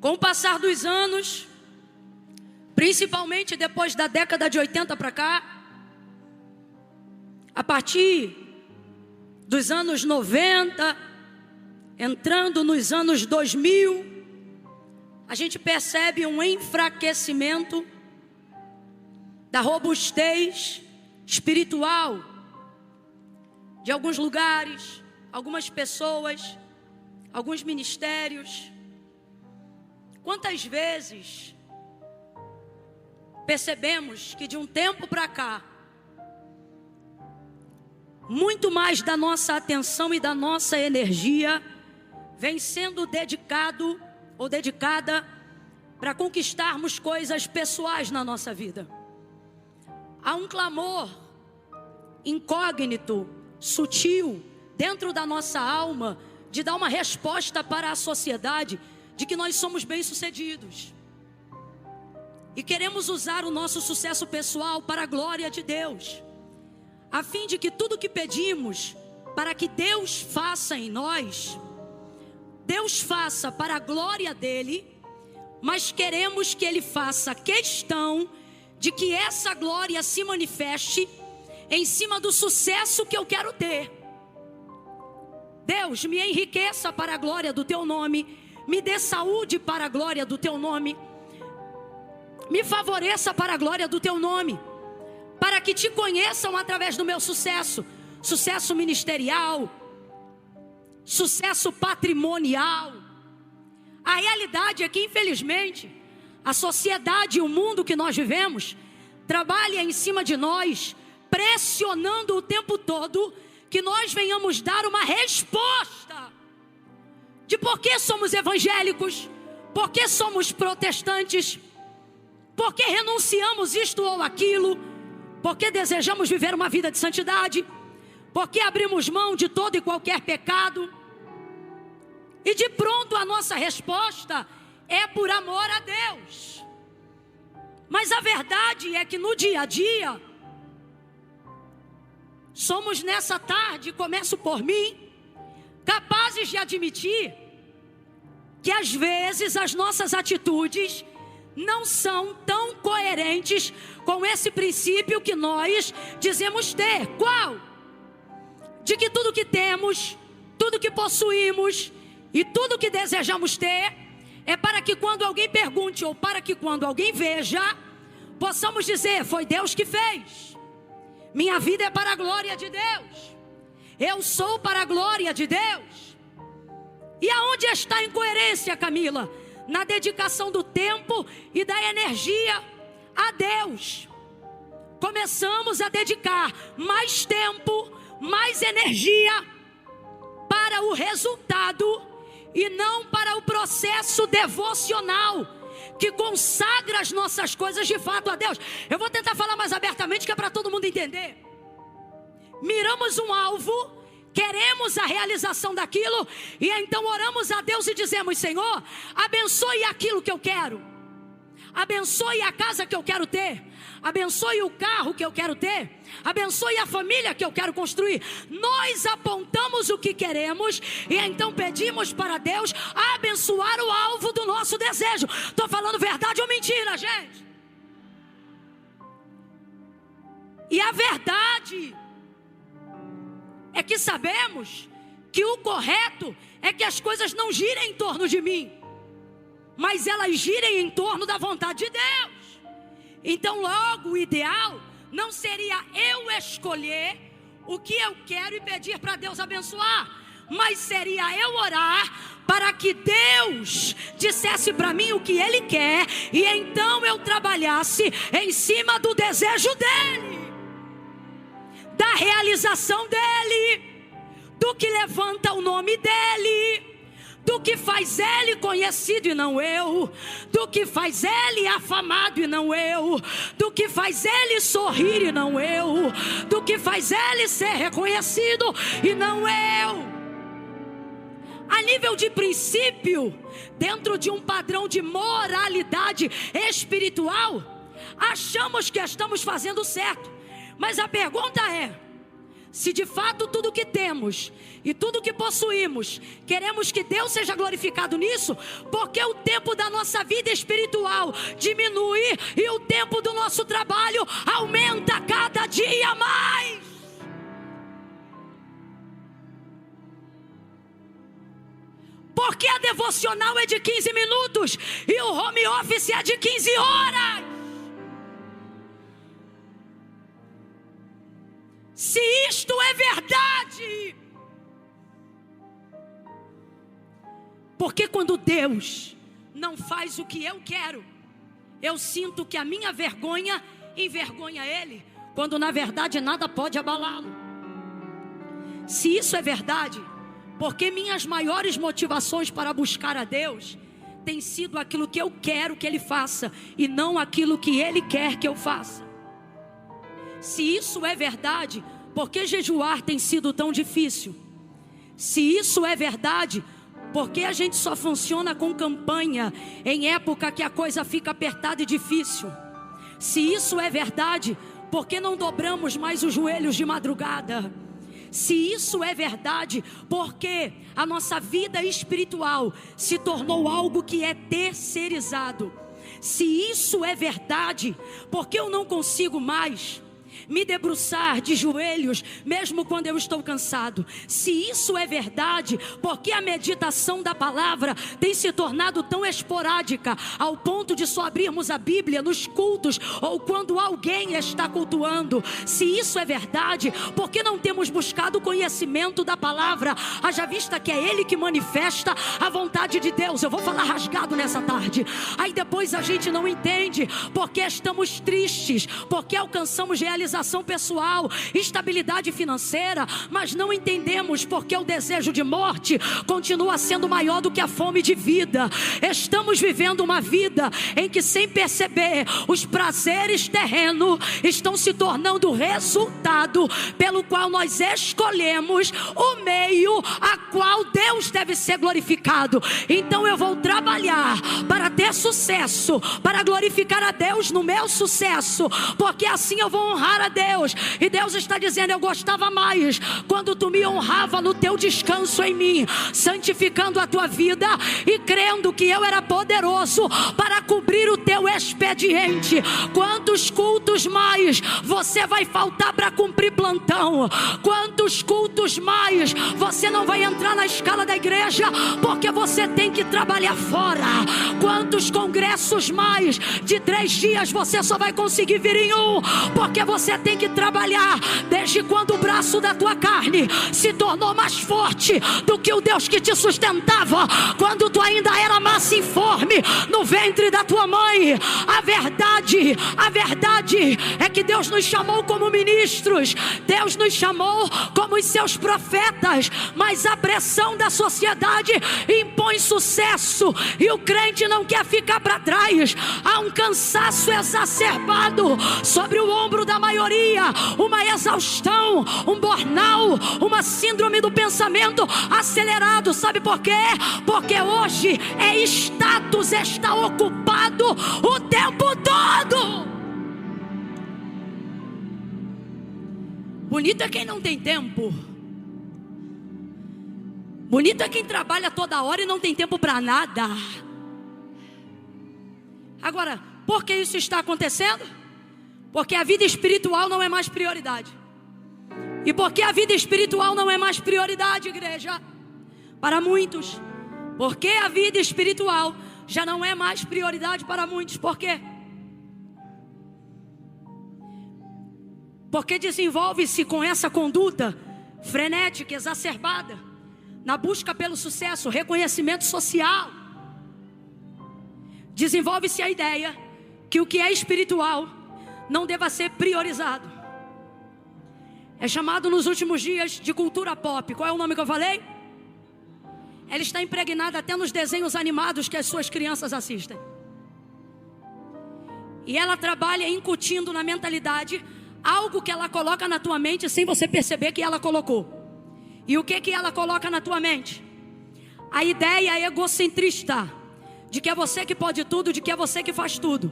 Com o passar dos anos, principalmente depois da década de 80 para cá, a partir dos anos 90, entrando nos anos 2000, a gente percebe um enfraquecimento da robustez espiritual de alguns lugares, algumas pessoas, alguns ministérios. Quantas vezes percebemos que de um tempo para cá, muito mais da nossa atenção e da nossa energia vem sendo dedicado ou dedicada para conquistarmos coisas pessoais na nossa vida. Há um clamor incógnito, sutil, dentro da nossa alma, de dar uma resposta para a sociedade de que nós somos bem-sucedidos. E queremos usar o nosso sucesso pessoal para a glória de Deus, a fim de que tudo que pedimos para que Deus faça em nós, Deus faça para a glória dEle, mas queremos que Ele faça questão de que essa glória se manifeste em cima do sucesso que eu quero ter. Deus, me enriqueça para a glória do Teu nome, me dê saúde para a glória do Teu nome, me favoreça para a glória do Teu nome, para que Te conheçam através do meu sucesso, sucesso ministerial, sucesso patrimonial. A realidade é que, infelizmente, a sociedade e o mundo que nós vivemos trabalha em cima de nós, pressionando o tempo todo que nós venhamos dar uma resposta de por que somos evangélicos, por que somos protestantes, por que renunciamos isto ou aquilo, por que desejamos viver uma vida de santidade, por que abrimos mão de todo e qualquer pecado. E de pronto a nossa resposta é por amor a Deus. Mas a verdade é que no dia a dia, somos nessa tarde, começo por mim, capazes de admitir que às vezes as nossas atitudes não são tão coerentes com esse princípio que nós dizemos ter. Qual? De que tudo que temos, tudo que possuímos e tudo que desejamos ter é para que quando alguém pergunte ou para que quando alguém veja, possamos dizer: foi Deus que fez. Minha vida é para a glória de Deus. Eu sou para a glória de Deus. E aonde está a incoerência, Camila? Na dedicação do tempo e da energia a Deus. Começamos a dedicar mais tempo, mais energia para o resultado e não para o processo devocional que consagra as nossas coisas de fato a Deus. Eu vou tentar falar mais abertamente, que é para todo mundo entender. Miramos um alvo, queremos a realização daquilo, e então oramos a Deus e dizemos: Senhor, abençoe aquilo que eu quero, abençoe a casa que eu quero ter, abençoe o carro que eu quero ter, abençoe a família que eu quero construir. Nós apontamos o que queremos e então pedimos para Deus abençoar o alvo do nosso desejo. Estou falando verdade ou mentira, gente? E a verdade é que sabemos que o correto é que as coisas não girem em torno de mim, mas elas girem em torno da vontade de Deus. Então logo o ideal não seria eu escolher o que eu quero e pedir para Deus abençoar, mas seria eu orar para que Deus dissesse para mim o que Ele quer, e então eu trabalhasse em cima do desejo dEle, da realização dEle, do que levanta o nome dEle, do que faz Ele conhecido e não eu, do que faz Ele afamado e não eu, do que faz Ele sorrir e não eu, do que faz Ele ser reconhecido e não eu. A nível de princípio, dentro de um padrão de moralidade espiritual, achamos que estamos fazendo certo, mas a pergunta é: Se de fato tudo que temos e tudo que possuímos, queremos que Deus seja glorificado nisso, porque o tempo da nossa vida espiritual diminui e o tempo do nosso trabalho aumenta cada dia mais. Porque a devocional é de 15 minutos e o home office é de 15 horas. Se isto é verdade, porque quando Deus não faz o que eu quero, eu sinto que a minha vergonha envergonha Ele, quando na verdade nada pode abalá-lo. Se isso é verdade, porque minhas maiores motivações para buscar a Deus tem sido aquilo que eu quero que Ele faça e não aquilo que Ele quer que eu faça. Se isso é verdade, por que jejuar tem sido tão difícil? Se isso é verdade, por que a gente só funciona com campanha em época que a coisa fica apertada e difícil? Se isso é verdade, por que não dobramos mais os joelhos de madrugada? Se isso é verdade, por que a nossa vida espiritual se tornou algo que é terceirizado? Se isso é verdade, por que eu não consigo mais me debruçar de joelhos, mesmo quando eu estou cansado? Se isso é verdade, porque a meditação da palavra tem se tornado tão esporádica, ao ponto de só abrirmos a Bíblia nos cultos, ou quando alguém está cultuando? Se isso é verdade, porque não temos buscado o conhecimento da palavra, haja vista que é Ele que manifesta a vontade de Deus? Eu vou falar rasgado nessa tarde. Aí depois a gente não entende, porque estamos tristes, porque alcançamos realização pessoal, estabilidade financeira, mas não entendemos porque o desejo de morte continua sendo maior do que a fome de vida. Estamos vivendo uma vida em que, sem perceber, os prazeres terrenos estão se tornando o resultado pelo qual nós escolhemos o meio a qual Deus deve ser glorificado. Então eu vou trabalhar para ter sucesso, para glorificar a Deus no meu sucesso, porque assim eu vou honrar a Deus. E Deus está dizendo: eu gostava mais quando tu me honrava no teu descanso em mim, santificando a tua vida e crendo que eu era poderoso para cobrir o teu expediente. Quantos cultos mais você vai faltar para cumprir plantão? Quantos cultos mais você não vai entrar na escala da igreja porque você tem que trabalhar fora? Quantos congressos mais de 3 dias você só vai conseguir vir em um porque você tem que trabalhar? Desde quando o braço da tua carne se tornou mais forte do que o Deus que te sustentava quando tu ainda era massa informe no ventre da tua mãe? A verdade é que Deus nos chamou como ministros, Deus nos chamou como os seus profetas, mas a pressão da sociedade impõe sucesso e o crente não quer ficar para trás. Há um cansaço exacerbado sobre o ombro da maioria, uma exaustão, um burnout, uma síndrome do pensamento acelerado. Sabe por quê? Porque hoje é status estar ocupado o tempo todo. Bonito é quem não tem tempo. Bonito é quem trabalha toda hora e não tem tempo para nada. Agora, por que isso está acontecendo? Porque a vida espiritual não é mais prioridade. E porque a vida espiritual não é mais prioridade, igreja, para muitos, porque a vida espiritual já não é mais prioridade para muitos. Por quê? Porque desenvolve-se com essa conduta frenética, exacerbada, na busca pelo sucesso, reconhecimento social. Desenvolve-se a ideia que o que é espiritual não deva ser priorizado. É chamado nos últimos dias de cultura pop. Qual é o nome que eu falei? Ela está impregnada até nos desenhos animados que as suas crianças assistem. E ela trabalha incutindo na mentalidade algo que ela coloca na tua mente sem você perceber que ela colocou. E o que ela coloca na tua mente? A ideia egocentrista de que é você que pode tudo, de que é você que faz tudo.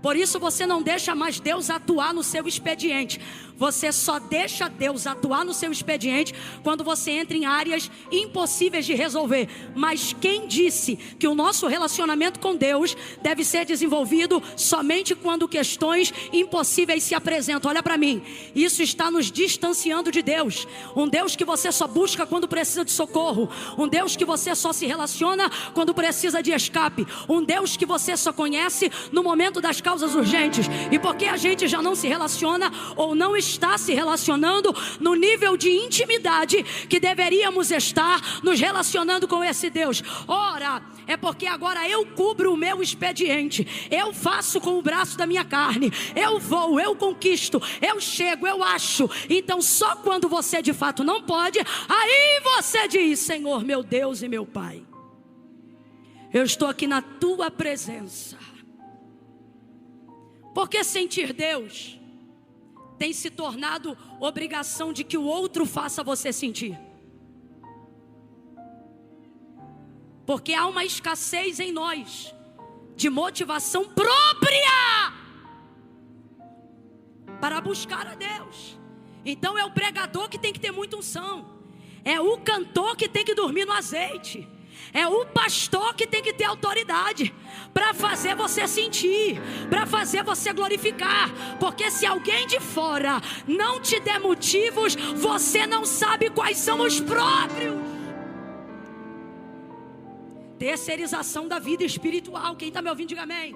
Por isso você não deixa mais Deus atuar no seu expediente. Você só deixa Deus atuar no seu expediente quando você entra em áreas impossíveis de resolver. Mas quem disse que o nosso relacionamento com Deus deve ser desenvolvido somente quando questões impossíveis se apresentam? Olha para mim, isso está nos distanciando de Deus. Um Deus que você só busca quando precisa de socorro. Um Deus que você só se relaciona quando precisa de escape. Um Deus que você só conhece no momento das causas urgentes. E porque a gente já não se relaciona ou não está se relacionando no nível de intimidade que deveríamos estar nos relacionando com esse Deus. Ora, é porque agora eu cubro o meu expediente. Eu faço com o braço da minha carne. Eu vou, eu conquisto, eu chego, eu acho. Então só quando você de fato não pode, aí você diz: Senhor, meu Deus e meu Pai, eu estou aqui na tua presença. Porque sentir Deus tem se tornado obrigação de que o outro faça você sentir. Porque há uma escassez em nós de motivação própria para buscar a Deus. Então é o pregador que tem que ter muita unção. É o cantor que tem que dormir no azeite. É o pastor que tem que ter autoridade para fazer você sentir, para fazer você glorificar. Porque se alguém de fora não te der motivos, você não sabe quais são os próprios. Terceirização da vida espiritual. Quem está me ouvindo, diga amém.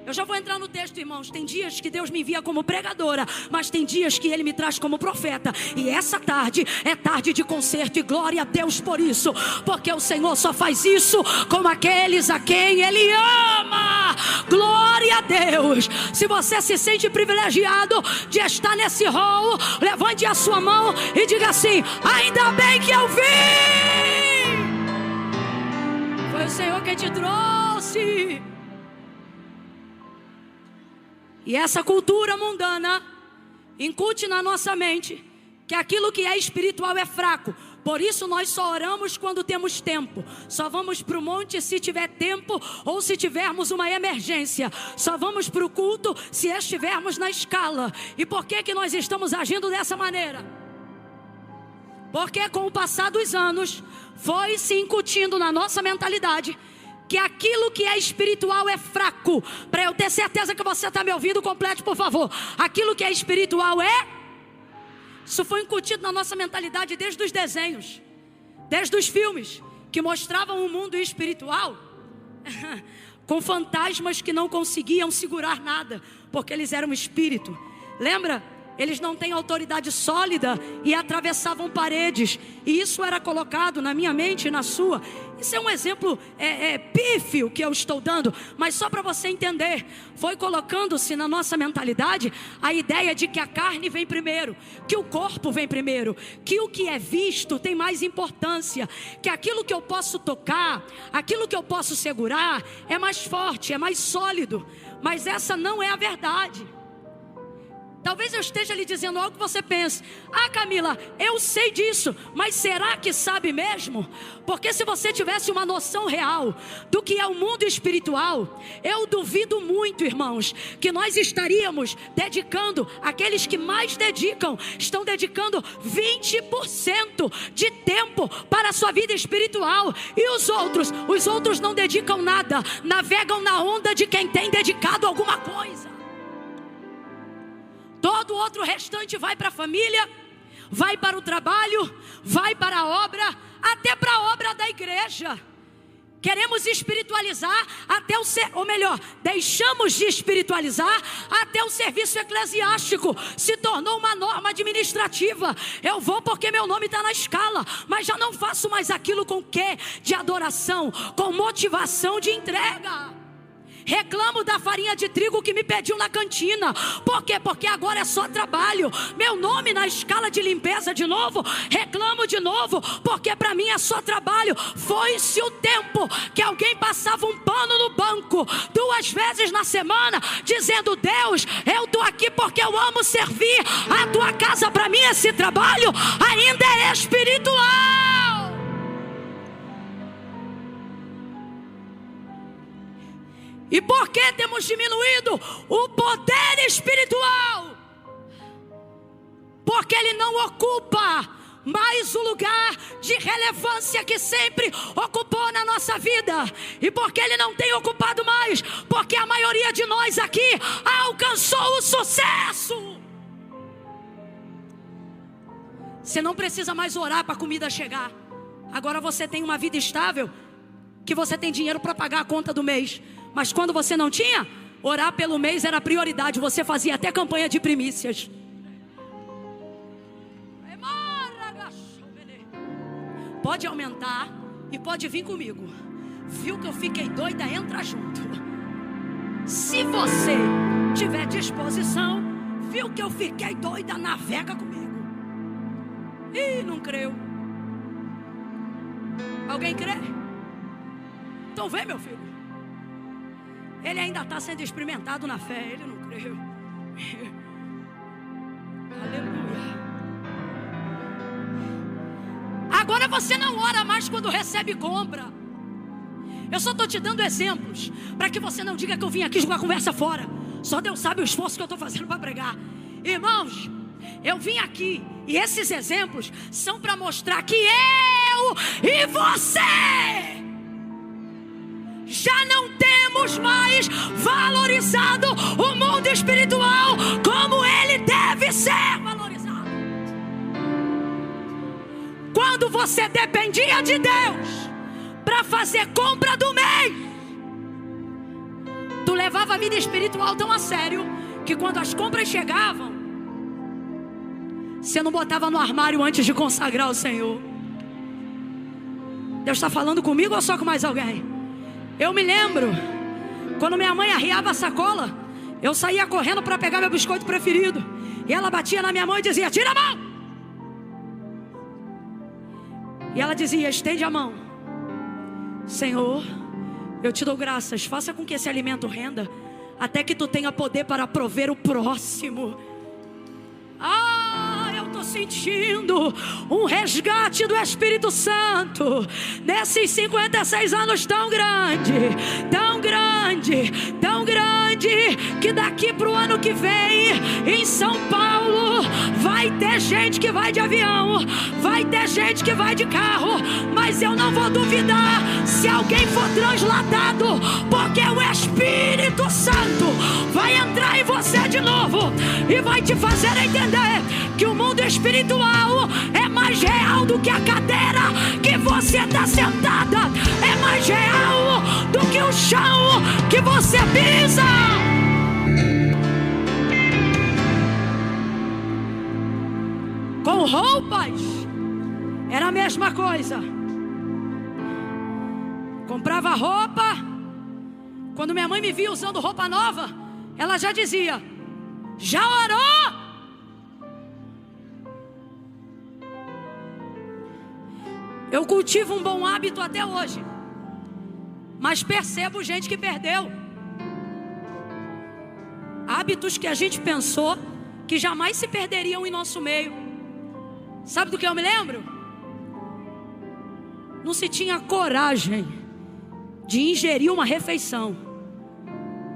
Eu já vou entrar no texto, irmãos. Tem dias que Deus me envia como pregadora, mas tem dias que Ele me traz como profeta. E essa tarde é tarde de concerto, e glória a Deus por isso. Porque o Senhor só faz isso com aqueles a quem Ele ama. Glória a Deus. Se você se sente privilegiado de estar nesse hall, levante a sua mão e diga assim: ainda bem que eu vim. Foi o Senhor que te trouxe. E essa cultura mundana incute na nossa mente que aquilo que é espiritual é fraco. Por isso nós só oramos quando temos tempo. Só vamos para o monte se tiver tempo ou se tivermos uma emergência. Só vamos para o culto se estivermos na escala. E por que nós estamos agindo dessa maneira? Porque com o passar dos anos foi se incutindo na nossa mentalidade que aquilo que é espiritual é fraco. Para eu ter certeza que você está me ouvindo, complete por favor. Aquilo que é espiritual é... Isso foi incutido na nossa mentalidade desde os desenhos, desde os filmes que mostravam um mundo espiritual com fantasmas que não conseguiam segurar nada, porque eles eram espírito. Lembra? Eles não têm autoridade sólida e atravessavam paredes. E isso era colocado na minha mente e na sua. Isso é um exemplo pífio que eu estou dando, mas só para você entender. Foi colocando-se na nossa mentalidade a ideia de que a carne vem primeiro, que o corpo vem primeiro, que o que é visto tem mais importância, que aquilo que eu posso tocar, aquilo que eu posso segurar é mais forte, é mais sólido. Mas essa não é a verdade. Talvez eu esteja lhe dizendo algo que você pense: ah, Camila, eu sei disso, mas será que sabe mesmo? Porque se você tivesse uma noção real do que é o mundo espiritual, eu duvido muito, irmãos, que nós estaríamos dedicando, aqueles que mais dedicam, estão dedicando 20% de tempo para a sua vida espiritual. E os outros não dedicam nada, navegam na onda de quem tem dedicado alguma coisa. Todo o outro restante vai para a família, vai para o trabalho, vai para a obra, até para a obra da igreja. Queremos espiritualizar até ou melhor, deixamos de espiritualizar até o serviço eclesiástico. Se tornou uma norma administrativa. Eu vou porque meu nome está na escala, mas já não faço mais aquilo com quê? De adoração, com motivação de entrega. Reclamo da farinha de trigo que me pediu na cantina. Por quê? Porque agora é só trabalho. Meu nome na escala de limpeza de novo. Reclamo de novo, porque para mim é só trabalho. Foi-se o tempo que alguém passava um pano no banco 2 vezes na semana, dizendo: Deus, eu estou aqui porque eu amo servir a tua casa. Para mim esse trabalho ainda é espiritual. E por que temos diminuído o poder espiritual? Porque ele não ocupa mais o lugar de relevância que sempre ocupou na nossa vida. E porque ele não tem ocupado mais? Porque a maioria de nós aqui alcançou o sucesso. Você não precisa mais orar para a comida chegar. Agora você tem uma vida estável, que você tem dinheiro para pagar a conta do mês. Mas quando você não tinha, orar pelo mês era prioridade. Você fazia até campanha de primícias. Pode aumentar e pode vir comigo. Viu que eu fiquei doida? Entra junto. Se você tiver disposição, viu que eu fiquei doida? Navega comigo. Ih, não creu. Alguém crê? Então vem, meu filho. Ele ainda está sendo experimentado na fé. Ele não creu. Aleluia. Agora você não ora mais quando recebe compra. Eu só estou te dando exemplos para que você não diga que eu vim aqui jogar a conversa fora. Só Deus sabe o esforço que eu estou fazendo para pregar. Irmãos, eu vim aqui e esses exemplos são para mostrar que eu e você já não temos mais valorizado o mundo espiritual como ele deve ser valorizado. Quando você dependia de Deus para fazer compra do mês, tu levava a vida espiritual tão a sério que quando as compras chegavam, você não botava no armário antes de consagrar o Senhor. Deus está falando comigo ou só com mais alguém? Eu me lembro, quando minha mãe arriava a sacola, eu saía correndo para pegar meu biscoito preferido. E ela batia na minha mão e dizia: tira a mão! E ela dizia: estende a mão. Senhor, eu te dou graças, faça com que esse alimento renda, até que tu tenha poder para prover o próximo. Eu estou sentindo um resgate do Espírito Santo nesses 56 anos tão grande, tão grande, tão grande, que daqui para o ano que vem, em São Paulo, vai ter gente que vai de avião, vai ter gente que vai de carro, mas eu não vou duvidar se alguém for transladado, porque o Espírito Santo vai entrar em você de novo e vai te fazer entender que o mundo espiritual é mais real do que a cadeira que você está sentada, é mais real do que o chão que você pisa. Com roupas era a mesma coisa. Comprava roupa, quando minha mãe me via usando roupa nova, ela já dizia: já orou? Eu cultivo um bom hábito até hoje, mas percebo gente que perdeu hábitos que a gente pensou que jamais se perderiam em nosso meio. Sabe do que eu me lembro? Não se tinha coragem de ingerir uma refeição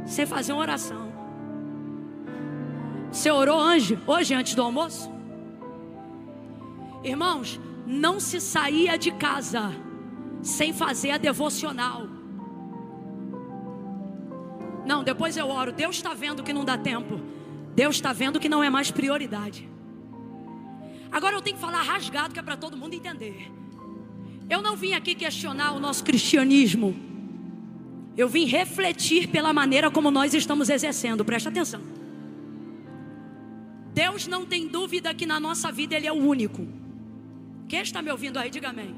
sem fazer uma oração. Você orou hoje antes do almoço? Irmãos, não se saía de casa sem fazer a devocional. Não, depois eu oro. Deus está vendo que não dá tempo. Deus está vendo que não é mais prioridade. Agora eu tenho que falar rasgado, que é para todo mundo entender. Eu não vim aqui questionar o nosso cristianismo. Eu vim refletir pela maneira como nós estamos exercendo. Presta atenção. Deus não tem dúvida que na nossa vida Ele é o único. Quem está me ouvindo aí, diga amém.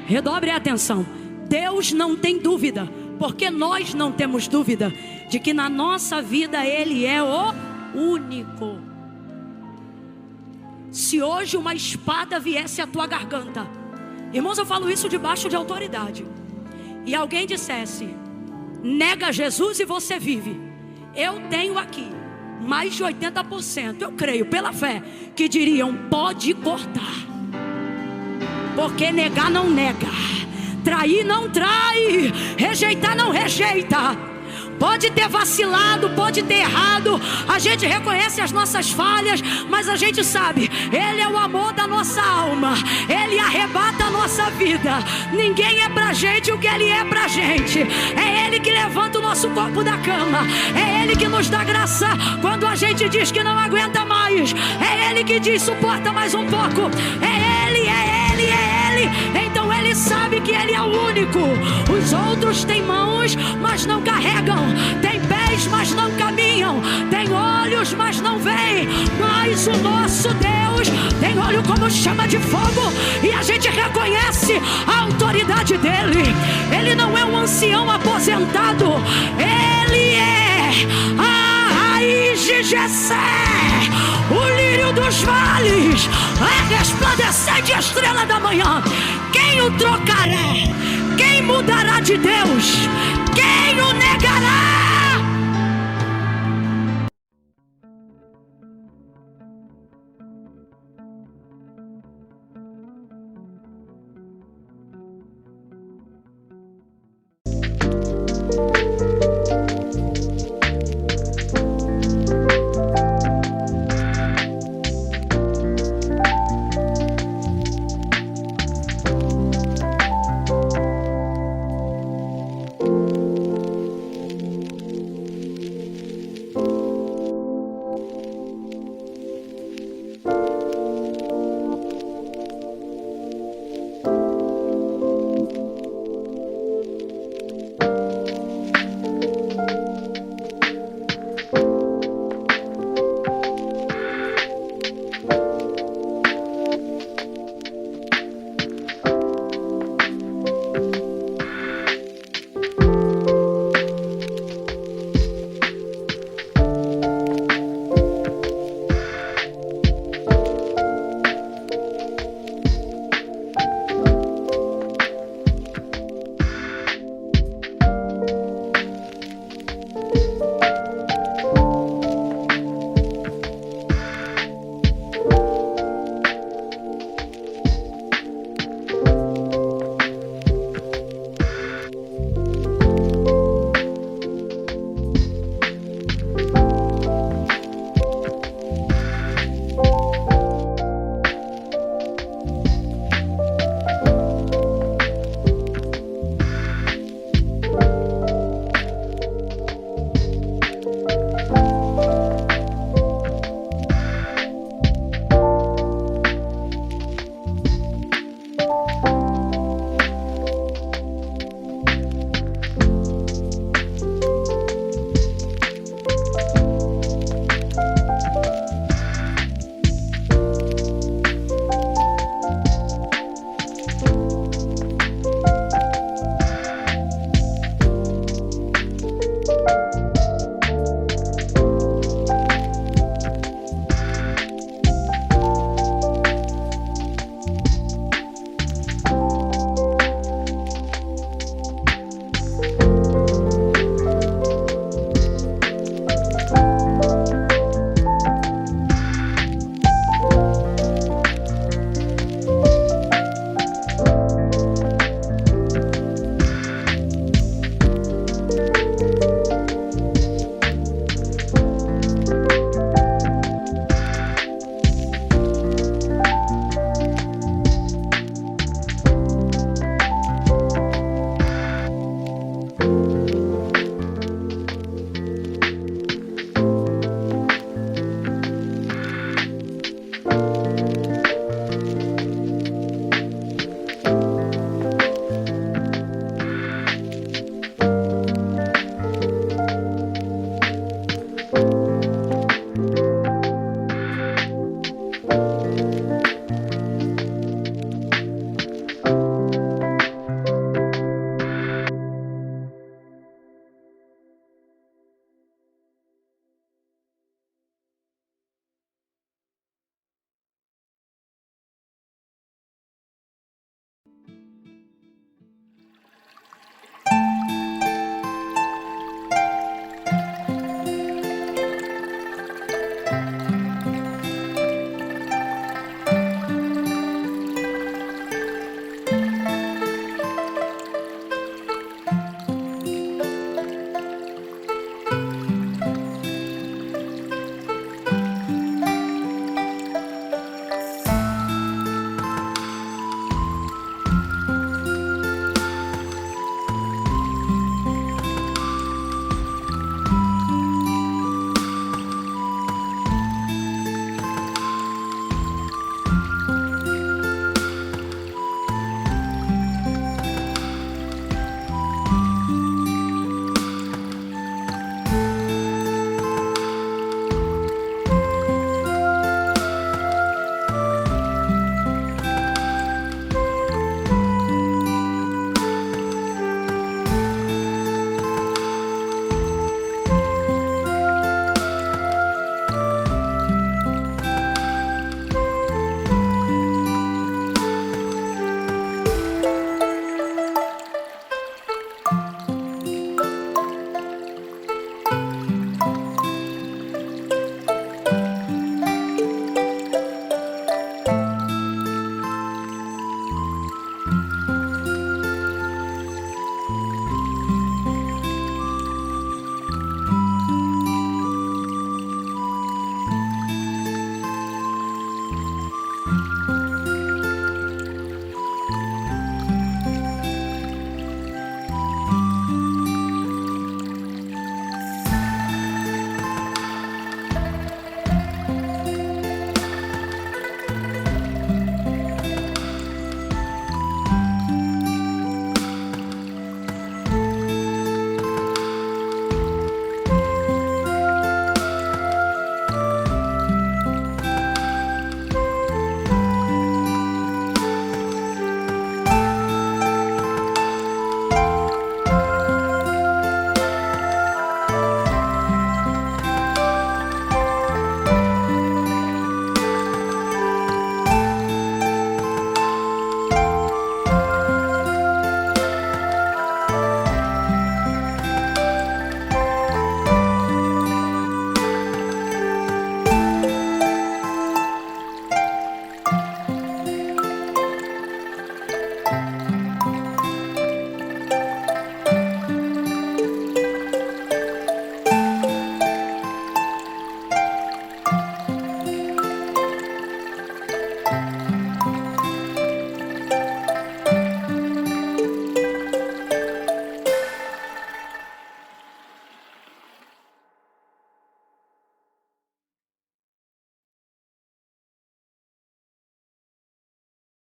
Redobre a atenção. Deus não tem dúvida, porque nós não temos dúvida de que na nossa vida Ele é o único. Se hoje uma espada viesse à tua garganta, irmãos, eu falo isso debaixo de autoridade, e alguém dissesse: nega Jesus e você vive, eu tenho aqui mais de 80%, eu creio pela fé, que diriam: pode cortar, porque negar não nega, trair não trai, rejeitar não rejeita. Pode ter vacilado, pode ter errado. A gente reconhece as nossas falhas, mas a gente sabe, Ele é o amor da nossa alma. Ele arrebata a nossa vida. Ninguém é pra gente o que Ele é pra gente. É Ele que levanta o nosso corpo da cama. É Ele que nos dá graça quando a gente diz que não aguenta mais. É Ele que diz, suporta mais um pouco. É Ele, é Ele, é Ele. Então Ele sabe que Ele é o único. Os outros têm mãos, mas não carregam. Tem pés, mas não caminham. Tem olhos, mas não veem. Mas o nosso Deus tem olho como chama de fogo. E a gente reconhece a autoridade dEle. Ele não é um ancião aposentado. Ele é a raiz de Jessé, o lírio dos vales, a resplandecente estrela da manhã. Quem o trocará? Quem mudará de Deus? Quem